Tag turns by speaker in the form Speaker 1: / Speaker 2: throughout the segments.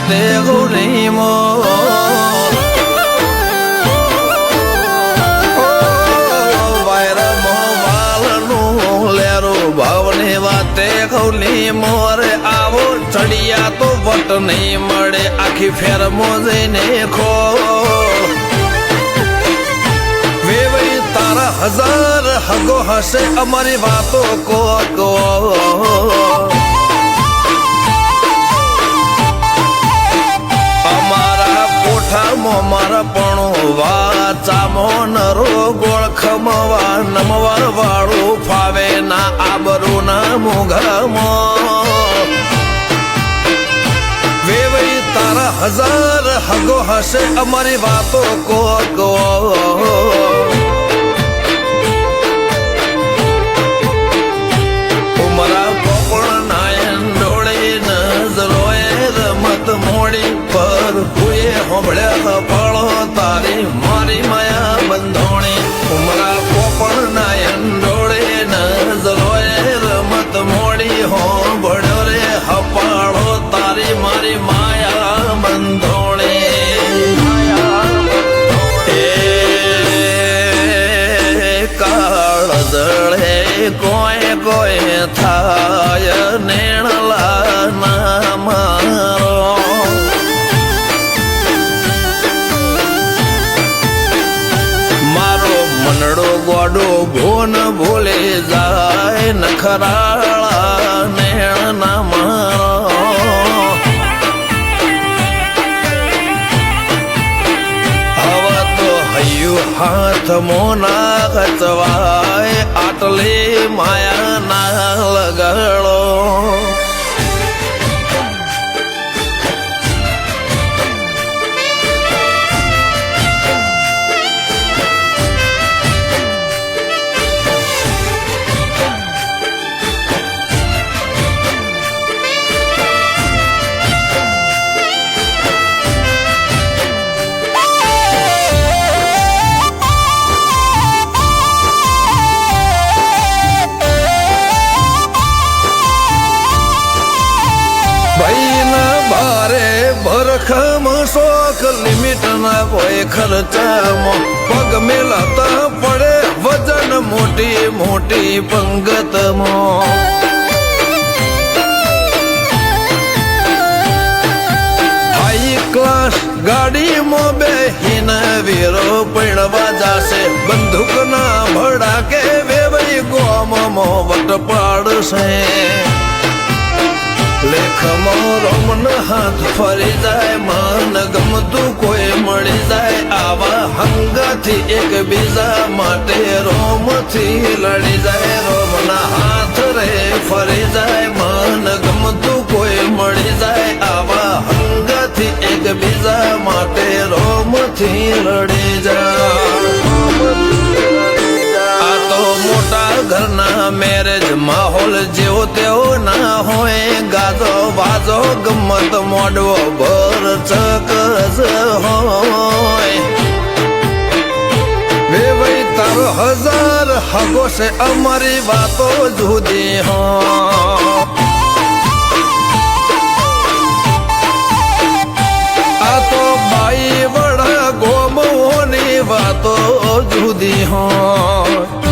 Speaker 1: વાતે ગોરી મો ભાવની વાતે ખૌલી મોરે આવો ચડિયા તો વટ નહીં મળે આખી ફેર મોજને ખો વેવઈ તારા હજાર હગો હશે અમારી વાતો કો અમારા કોઠામાં મારા પણ વાચામો નરો ગોળ ખમવા નમવા વાળું ફાવે ના આબરૂ ના મોઘામાં વેવઈ તારા હજાર હગો હશે અમારી વાતો કો ઉમરા પોપણ નાયન ડોળે નજરોએ રમત મોડી પર હુએ હોંભળ્યા પળો તારી મારી માયા બંધોણી ઉમરા પોપણ નાયન ડોળે નજરોએ રમત મોડી હોંભળ્યો રે હપાળો તારી મારી માયા બંધોણી કાળ જળે કોઈ કોઈ થાય નેણલા ના મારો મારો મનડો ગોડો ભોન ભૂલે જાય નખરાળા નેણ ના મારો હવે તો હૈયું હાથ મોના ખચવાય આટલી માયા ના લગાડો ભરખમ શોખ લિમિટ ના કોઈ ખર્ચામાં પગ મેલાતા પડે વજન મોટી મોટી પંગતમાં હાઈ ક્લાસ ગાડીમાં બેહીને વીરો પૈણવા જાશે બંદૂક ના ભડાકે વેવઈ ગોમમાં વટ પાડશે લેખમાં રોમન હાથ ફરી જાય મન ગમતું કોઈ મળી જાય આવા હંગાથી એક બીજા માટે રોમથી લડી જાય રોમના હાથ રે ફરી જાય મન ગમતું કોઈ મળી જાય આવા હંગાથી એક બીજા માટે રોમથી લડી જાય મોટા ઘરના મેરેજ માહોલ જેવો તેવો ના હોય ગાજો બાજો ગમત મોડવો ભર ચકસ હોય વેવઈ તારો હજાર હગો છે અમારી વાતો જુદી હો આ તો બાઈ વડા ગોમોની વાતો જુદી હોય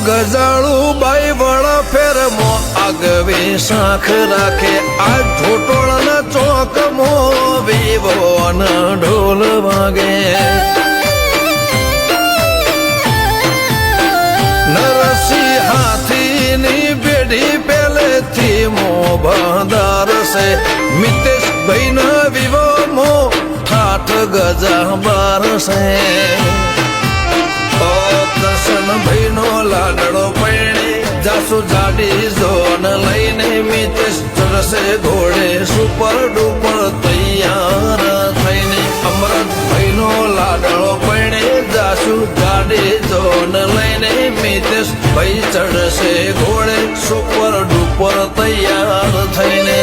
Speaker 1: ગજાળું બાઈ વડા ફેરમો આગવી શાખ રાખે આ ઢોટોળના ચોકમો વિવો ઢોલ વાગે નરસિંહ હાથીની પેઢી પેલેથી મો બાંધાર છે મિતેશ ભાઈના વિવો મો ઠાઠ ગજા બાર છે દર્શન ભાઈનો લાડડો પૈણે જાસુ જાશું જાડી જોન લઈને મિતેશ ચડશે ઘોડે સુપર ડુપર તૈયાર થઈને અમરતભાઈ નો લાડળો પૈણે જાશું જાડી જોન લઈને મિતેશ ભાઈ ચડશે ઘોડે સુપર ડુપર તૈયાર થઈને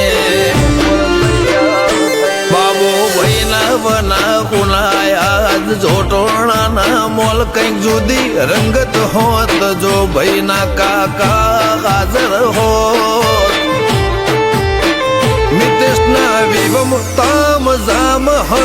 Speaker 1: બાબો ભાઈના વના કુનાયા જોટોણાના મોલ કંઈક જુદી રંગત હોત જો ભાઈના કાકા હાજર હોત મિતેશના વિવમ તામ જામ